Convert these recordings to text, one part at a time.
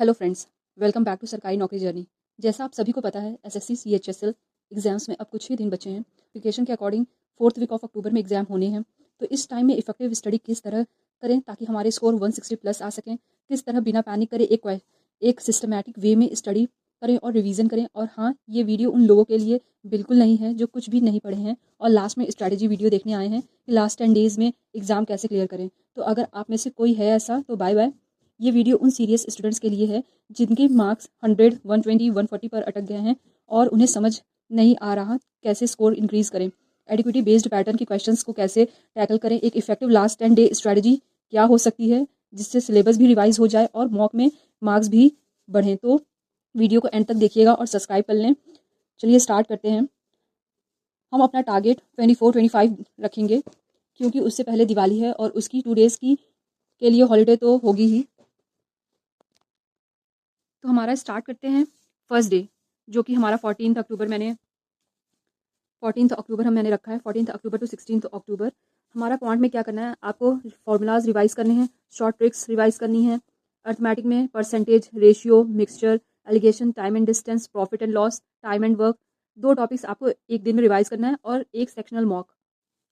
Hello friends, welcome back to Sarkari Naukri journey. जैसा आप सभी को पता है, एसएससी सीएचएसएल एग्जाम्स में अब कुछ ही दिन बचे हैं। एप्लीकेशन के according 4th week of October में एग्जाम होने हैं। तो इस टाइम में इफेक्टिव स्टडी किस तरह करें ताकि हमारे स्कोर 160 प्लस आ सकें, किस तरह बिना पैनिक करे एक सिस्टमैटिक वे में स्टडी करें और रिवीजन करें। और हाँ, ये वीडियो उन लोगों के लिए बिल्कुल नहीं है जो कुछ भी नहीं पढ़े हैं और लास्ट में स्ट्रैटेजी वीडियो देखने आए हैं कि लास्ट 10 डेज में एग्जाम कैसे क्लियर करें। तो अगर आप में से कोई है ऐसा तो बाय बाय। ये वीडियो उन सीरियस स्टूडेंट्स के लिए है जिनके मार्क्स 100, 120, 140 पर अटक गए हैं और उन्हें समझ नहीं आ रहा कैसे स्कोर इंक्रीज करें, एडिक्विटी बेस्ड पैटर्न के क्वेश्चंस को कैसे टैकल करें, एक इफेक्टिव लास्ट 10 डे स्ट्रेटजी क्या हो सकती है जिससे सिलेबस भी रिवाइज हो जाए और मॉक में मार्क्स भी बढ़ें। तो वीडियो को एंड तक देखिएगा और सब्सक्राइब कर लें। चलिए स्टार्ट करते हैं। हम अपना टारगेट 24-25 रखेंगे क्योंकि उससे पहले दिवाली है और उसकी 2 डेज़ की के लिए हॉलीडे तो होगी ही। तो हमारा स्टार्ट करते हैं फर्स्ट डे, जो कि हमारा 14 अक्टूबर मैंने रखा है। 14 अक्टूबर टू 16 अक्टूबर हमारा क्वांट में क्या करना है, आपको फॉर्मूलाज रिवाइज करने हैं, शॉर्ट ट्रिक्स रिवाइज करनी है, अर्थमेटिक में percentage, ratio, mixture, alligation, time and distance, profit and loss, time and work. 2 topics आपको एक दिन में रिवाइज करना है और एक सेक्शनल मॉक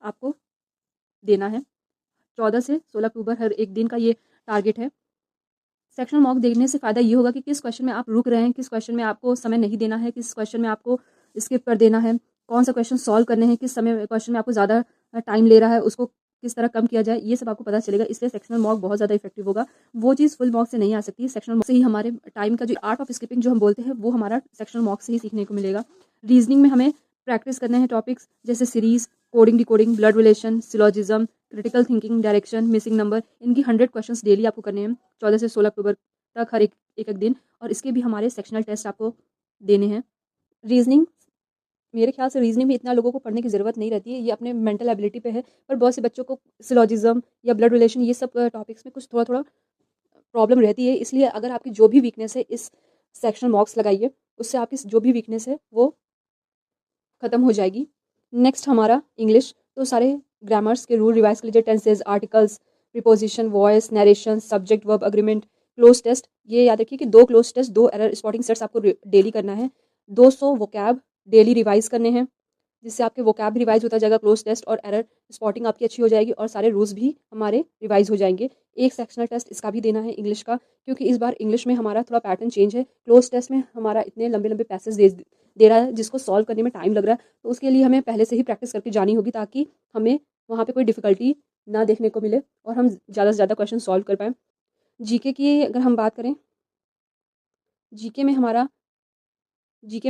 आपको देना है। 14 से 16 अक्टूबर हर एक दिन का ये टारगेट है। सेक्शनल मॉक देखने से फ़ायदा ये होगा कि किस क्वेश्चन में आप रुक रहे हैं, किस क्वेश्चन में आपको समय नहीं देना है, किस क्वेश्चन में आपको स्किप कर देना है, कौन सा क्वेश्चन सॉल्व करने हैं, किस समय क्वेश्चन में आपको ज़्यादा टाइम ले रहा है, उसको किस तरह कम किया जाए, ये सब आपको पता चलेगा। इसलिए सेक्शनल मॉक बहुत ज़्यादा इफेक्टिव होगा। वो चीज़ फुल मॉक से नहीं आ सकती, सेक्शनल मॉक से ही हमारे टाइम का जो आर्ट ऑफ स्किपिंग जो हम बोलते हैं वो हमारा सेक्शनल मॉक से ही सीखने को मिलेगा। रीजनिंग में हमें प्रैक्टिस करने हैं टॉपिक्स जैसे series, coding decoding, blood relation, syllogism, critical thinking, direction, missing number. इनकी 100 क्वेश्चंस डेली आपको करने हैं 14 से 16 अक्टूबर तक हर एक दिन। और इसके भी हमारे सेक्शनल टेस्ट आपको देने हैं। रीजनिंग, मेरे ख्याल से रीजनिंग में इतना लोगों को पढ़ने की ज़रूरत नहीं रहती है, ये अपने मेंटल एबिलिटी पे है। पर बहुत से बच्चों को सिलोजिज्म या ब्लड रिलेशन ये सब टॉपिक्स में कुछ थोड़ा थोड़ा प्रॉब्लम रहती है। इसलिए अगर आपकी जो भी वीकनेस है इस सेक्शनल मॉक्स लगाइए, उससे आपकी जो भी वीकनेस है वो ख़त्म हो जाएगी। नेक्स्ट हमारा इंग्लिश, तो सारे ग्रामर्स के रूल रिवाइज कर लीजिए, tenses, articles, preposition, voice, narration, subject, verb, agreement, cloze test. ये याद रखिए कि 2 cloze test, 2 error spotting sets आपको डेली करना है। 200 वोकैब डेली रिवाइज करने हैं जिससे आपके वोकैब भी रिवाइज होता जाएगा, क्लोज टेस्ट और एरर स्पॉटिंग आपकी अच्छी हो जाएगी और सारे रूल्स भी हमारे रिवाइज हो जाएंगे। एक सेक्शनल टेस्ट इसका भी देना है इंग्लिश का, क्योंकि इस बार इंग्लिश में हमारा थोड़ा पैटर्न चेंज है। क्लोज टेस्ट में हमारा इतने लंबे लंबे पैसेज दे रहा है जिसको सॉल्व करने में टाइम लग रहा है। तो उसके लिए हमें पहले से ही प्रैक्टिस करके जानी होगी ताकि हमें वहाँ पे कोई डिफिकल्टी ना देखने को मिले और हम ज़्यादा से ज़्यादा क्वेश्चन सॉल्व कर पाएँ। जीके की अगर हम बात करें, जीके में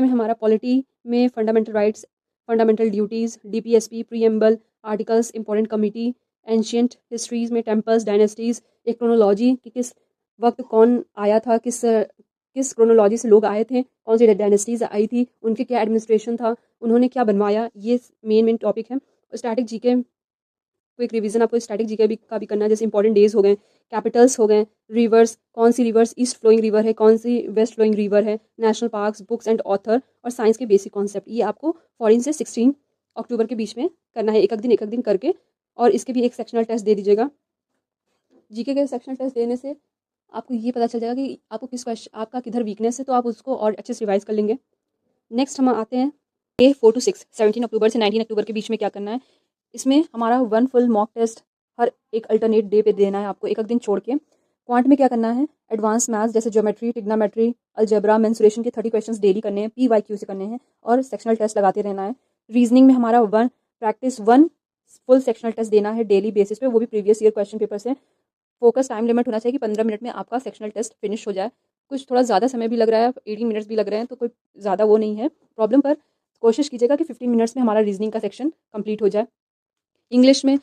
हमारा पॉलिटी में fundamental rights, fundamental duties, DPSP, preamble, articles, important committee, ancient histories में टेम्पल्स, डायनेस्टीज़, एक क्रोनोलॉजी कि किस वक्त कौन आया था, किस क्रोनोलॉजी से लोग आए थे, कौन सी डायनेस्टीज़ आई थी, उनके क्या एडमिनिस्ट्रेशन था, उन्होंने क्या बनवाया, ये मेन टॉपिक है। स्टैटिक जीके को एक रिवीजन आपको स्टैटिक जीके का भी करना है, जैसे इंपॉर्टेंट डेज हो गए, कैपिटल्स हो गए, रिवर्स, कौन सी रिवर्स ईस्ट फ्लोइंग रिवर है, कौन सी वेस्ट फ्लोइंग रिवर है, national parks, books and author और साइंस के बेसिक कॉन्सेप्ट। ये आपको 14 से 16 अक्टूबर के बीच में करना है, एक एक दिन करके। और इसके भी एक सेक्शनल टेस्ट दे दीजिएगा। जीके के सेक्शनल टेस्ट देने से आपको ये पता चल जाएगा कि आपको किस क्वेश्चन आपका किधर वीकनेस है, तो आप उसको और अच्छे से रिवाइज कर लेंगे। नेक्स्ट हम आते हैं डे 4 to 6, 17 अक्टूबर से 19 अक्टूबर के बीच में क्या करना है। इसमें हमारा 1 फुल मॉक टेस्ट हर एक अल्टरनेट डे पे देना है आपको, एक दिन छोड़ के। क्वांट में क्या करना है, एडवांस मैथ्स जैसे ज्योमेट्री, ट्रिग्नोमेट्री, अलजेब्रा, मेंसुरेशन के 30 क्वेश्चंस डेली करने हैं, PYQ से करने हैं और सेक्शनल टेस्ट लगाते रहना है। रीजनिंग में हमारा 1 फुल सेक्शनल टेस्ट देना है डेली बेसिस पे, वो भी प्रीवियस ईयर क्वेश्चन पेपर से। फोकस टाइम लिमिट होना चाहिए कि 15 मिनट में आपका सेक्शनल टेस्ट फिनिश हो जाए। कुछ थोड़ा ज़्यादा समय भी लग रहा है, 18 मिनट्स भी लग रहे हैं, तो कोई ज़्यादा वो नहीं है प्रॉब्लम, पर कोशिश कीजिएगा कि 15 मिनट्स में हमारा रीजनिंग का सेक्शन कंप्लीट हो जाए। इंग्लिश में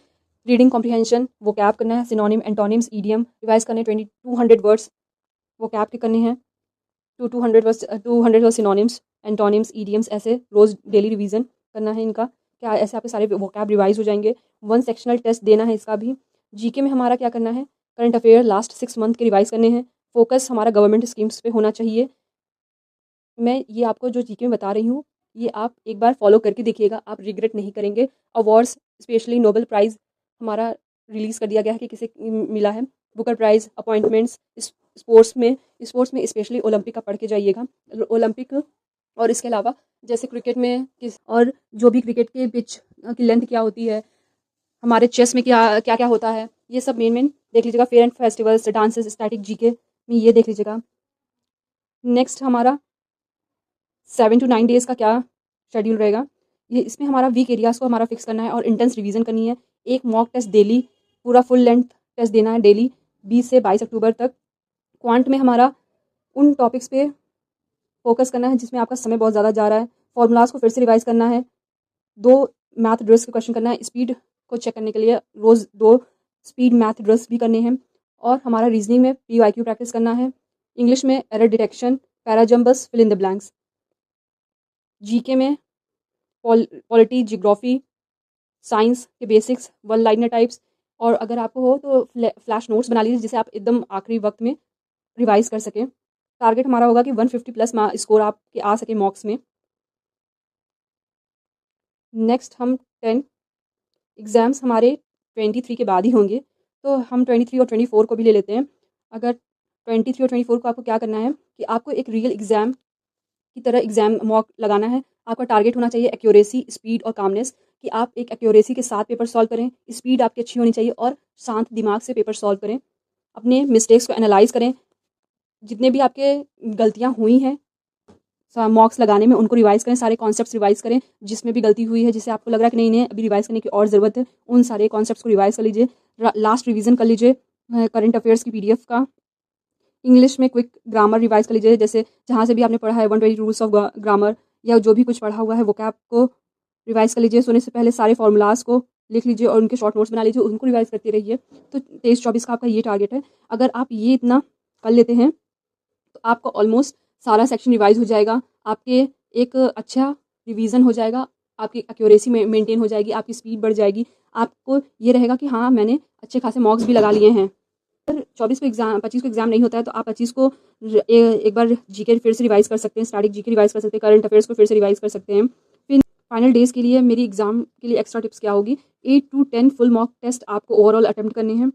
रीडिंग कॉम्प्रिहेंशन, वोकैब करना है, सिनोनिम, एंटोनिम्स, ईडियम रिवाइज करने 200 वर्ड्स वोकैब के करने हैं, 200 वर्ड्स सिनोनिम्स, एंटोनिम्स, ईडियम्स, ऐसे रोज़ डेली रिवीजन करना है इनका। क्या ऐसे आपके सारे वोकैब रिवाइज हो जाएंगे। 1 सेक्शनल टेस्ट देना है इसका भी। जीके में हमारा क्या करना है, करंट अफेयर लास्ट 6 मंथ के रिवाइज करने हैं। फोकस हमारा गवर्नमेंट स्कीम्स पे होना चाहिए। मैं ये आपको जो जीके में बता रही हूँ ये आप एक बार फॉलो करके देखिएगा, आप रिग्रेट नहीं करेंगे। अवार्ड्स, स्पेशली नोबेल प्राइज़ हमारा रिलीज़ कर दिया गया है कि किसे मिला है, बुकर प्राइज़, अपॉइंटमेंट्स, स्पोर्ट्स में स्पेशली ओलंपिक का पढ़ के जाइएगा। ओलंपिक और इसके अलावा जैसे क्रिकेट में और जो भी क्रिकेट के पिच की लेंथ क्या होती है, हमारे चेस में क्या क्या क्या होता है, ये सब मेन देख लीजिएगा। Fair and festivals, dances, static GK में ये देख लीजिएगा। नेक्स्ट हमारा 7 to 9 डेज़ का क्या शेड्यूल रहेगा, ये इसमें हमारा वीक एरियाज़ को हमारा फिक्स करना है और इंटेंस रिवीजन करनी है। एक मॉक टेस्ट डेली, पूरा फुल लेंथ टेस्ट देना है डेली 20 से 22 अक्टूबर तक। क्वांट में हमारा उन टॉपिक्स पे फोकस करना है जिसमें आपका समय बहुत ज़्यादा जा रहा है। फॉर्मूलाज को फिर से रिवाइज करना है। 2 मैथ ड्रिल्स के क्वेश्चन करना है। स्पीड को चेक करने के लिए रोज़ 2 स्पीड मैथ ड्रिल्स भी करने हैं। और हमारा रीजनिंग में PYQ प्रैक्टिस करना है। इंग्लिश में error detection, parajumbles, fill in the blanks. GK में पॉलिटी, जियोग्राफी, साइंस के बेसिक्स, वन लाइनर टाइप्स। और अगर आपको हो तो फ्लैश नोट्स बना लीजिए जिसे आप एकदम आखिरी वक्त में रिवाइज कर सकें। टारगेट हमारा होगा कि 150 प्लस स्कोर आपके आ सके मॉक्स में। नेक्स्ट हम 10 एग्ज़ाम्स हमारे 23 के बाद ही होंगे, तो हम 23 और 24 को भी ले लेते हैं। अगर 23 और 24 को आपको क्या करना है कि आपको एक रियल एग्ज़ाम की तरह एग्ज़ाम मॉक लगाना है। आपका टारगेट होना चाहिए एक्यूरेसी, स्पीड और कामनेस, कि आप एक एक्यूरेसी के साथ पेपर सॉल्व करें। स्पीड आपकी अच्छी होनी चाहिए और शांत दिमाग से पेपर सॉल्व करें। अपने मिस्टेक्स को एनालाइज करें। जितने भी आपके गलतियाँ हुई हैं मॉक्स लगाने में, उनको रिवाइज करें। सारे कॉन्सेप्ट्स रिवाइज करें। जिसमें भी गलती हुई है, जिससे आपको लग रहा है कि नहीं नहीं अभी रिवाइज करने की और ज़रूरत है, उन सारे कॉन्सेप्ट्स को रिवाइज कर लीजिए। लास्ट रिवीजन कर लीजिए करंट अफेयर्स की PDF का। इंग्लिश में क्विक ग्रामर रिवाइज कर लीजिए, जैसे जहाँ से भी आपने पढ़ा है 120 रूल्स ऑफ ग्रामर या जो भी कुछ पढ़ा हुआ है वो कैप को रिवाइज कर लीजिए। सोने से पहले सारे फॉर्मूलाज को लिख लीजिए और उनके शॉर्ट नोट्स बना लीजिए, उनको रिवाइज करते रहिए। तो 23-24 का आपका ये टारगेट है। अगर आप ये इतना कर लेते हैं तो आपका ऑलमोस्ट सारा सेक्शन रिवाइज हो जाएगा। आपके एक अच्छा रिवीजन हो जाएगा, आपकी एक्यूरेसी मेंटेन हो जाएगी, आपकी स्पीड बढ़ जाएगी। आपको ये रहेगा कि हाँ मैंने अच्छे खासे मॉक्स भी लगा लिए हैं। अगर 24 को एग्जाम 25 को एग्जाम नहीं होता है तो आप 25 को एक बार जीके फिर से रिवाइज कर सकते हैं, स्टैटिक जीके रिवाइज कर सकते हैं, करंट अफेयर्स को फिर से रिवाइज कर सकते हैं। फिर फाइनल डेज के लिए मेरी एग्जाम के लिए एक्स्ट्रा टिप्स क्या होगी, 8 to 10 फुल मॉक टेस्ट आपको ओवरऑल अटेम्प्ट करने हैं।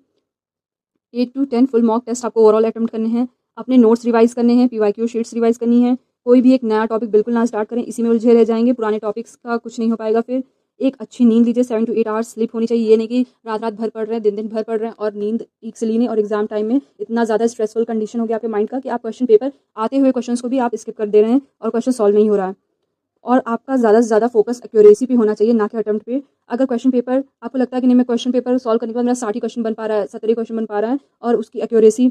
8 to 10 फुल मॉक टेस्ट आपको ओवरऑल अटेम्प्ट करने हैं। अपने नोट्स रिवाइज करने हैं, PYQ शीट्स रिवाइज करनी है। कोई भी एक नया टॉपिक बिल्कुल ना स्टार्ट करें, इसी में उलझे रह जाएंगे, पुराने टॉपिक्स का कुछ नहीं हो पाएगा। फिर एक अच्छी नींद लीजिए, 7 to 8 आवर्स स्लीप होनी चाहिए। ये नहीं कि रात रात भर पढ़ रहे हैं, दिन दिन भर पढ़ रहे हैं और नींद ठीक से ली नहीं, और एग्जाम टाइम में इतना ज़्यादा स्ट्रेसफुल कंडीशन हो गया आपके माइंड का कि आप क्वेश्चन पेपर आते हुए क्वेश्चन को भी आप स्किप कर दे रहे हैं और क्वेश्चन सॉल्व नहीं हो रहा है। और आपका ज़्यादा से ज़्यादा फोकस एक्यूरेसी पे होना चाहिए, ना कि अटेम्प्ट पे। अगर क्वेश्चन पेपर आपको लगता है कि नहीं मैं क्वेश्चन पेपर सॉल्व करने के बाद मेरा 60 ही क्वेश्चन बन पा रहा है, 70 क्वेश्चन बन पा रहा है और उसकी एक्यूरेसी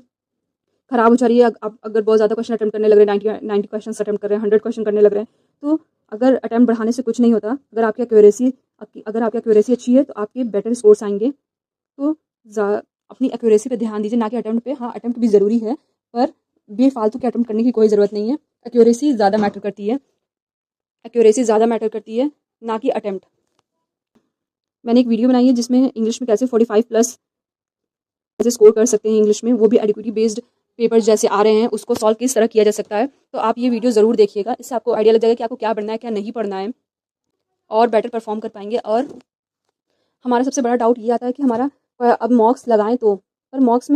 खराब हो जा रही है, आप अगर बहुत ज़्यादा क्वेश्चन अटेम्प्ट करने लग रहे हैं, 90 क्वेश्चन अटेम्प्ट कर रहे हैं, 100 क्वेश्चन करने लग रहे हैं, तो अगर अटेम्प्ट बढ़ाने से कुछ नहीं होता। अगर आपकी एक्यूरेसी अच्छी है तो आपके बेटर स्कोर्स आएंगे। तो अपनी एक्यूरेसी पे ध्यान दीजिए, ना कि अटेम्प्ट पे। हाँ अटेम्प्ट भी ज़रूरी है, पर बेफालतू के अटेम्प्ट करने की कोई ज़रूरत नहीं है। एक्यूरेसी ज़्यादा मैटर करती है, ना कि अटेम्प्ट। मैंने एक वीडियो बनाई है जिसमें इंग्लिश में कैसे 45 प्लस कैसे स्कोर कर सकते हैं इंग्लिश में, वो भी एडिक्विटी बेस्ड पेपर जैसे आ रहे हैं उसको सॉल्व किस तरह किया जा सकता है। तो आप ये वीडियो ज़रूर देखिएगा, इससे आपको आइडिया लग जाएगा कि आपको क्या पढ़ना है, क्या नहीं पढ़ना है, और बेटर परफॉर्म कर पाएंगे। और हमारा सबसे बड़ा डाउट ये आता है कि हमारा अब मॉक्स लगाएं तो, पर मॉक्स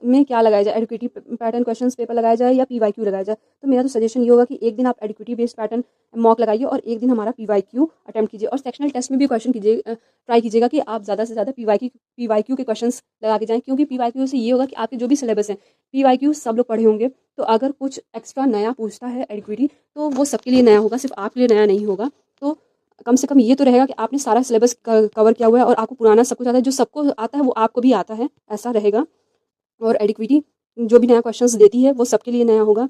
में क्या लगाया जाए, एडिक्विटी पैटर्न क्वेश्चंस पेपर लगाया जाए या PYQ लगाया जाए। तो मेरा तो सजेशन ये होगा कि एक दिन आप एडिक्विटी बेस्ड पैटर्न मॉक लगाइए और एक दिन हमारा PYQ अटेम्प्ट कीजिए। और सेक्शनल टेस्ट में भी क्वेश्चन ट्राई कीजिएगा कि आप ज़्यादा से ज़्यादा PYQ के क्वेश्चंस लगा के जाएँ, क्योंकि PYQ से ये होगा कि आपके जो भी सिलेबस हैं PYQ सब लोग पढ़े होंगे। तो अगर कुछ एक्स्ट्रा नया पूछता है एडिक्विटी तो वो सबके लिए नया होगा, सिर्फ आपके लिए नया नहीं होगा। तो कम से कम ये तो रहेगा कि आपने सारा सिलेबस कवर किया हुआ है और आपको पुराना सब कुछ आता है, जो सबको आता है वो आपको भी आता है, ऐसा रहेगा। और एडिक्विटी जो भी नया क्वेश्चंस देती है वो सबके लिए नया होगा,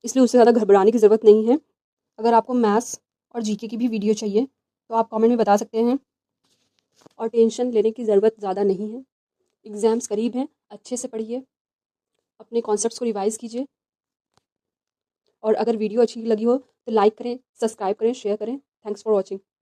इसलिए उससे ज़्यादा घबराने की ज़रूरत नहीं है। अगर आपको मैथ्स और जीके की भी वीडियो चाहिए तो आप कमेंट में बता सकते हैं। और टेंशन लेने की ज़रूरत ज़्यादा नहीं है, एग्ज़ाम्स करीब हैं, अच्छे से पढ़िए, अपने कॉन्सेप्ट्स को रिवाइज़ कीजिए। और अगर वीडियो अच्छी लगी हो तो लाइक करें, सब्सक्राइब करें, शेयर करें। Thanks for watching.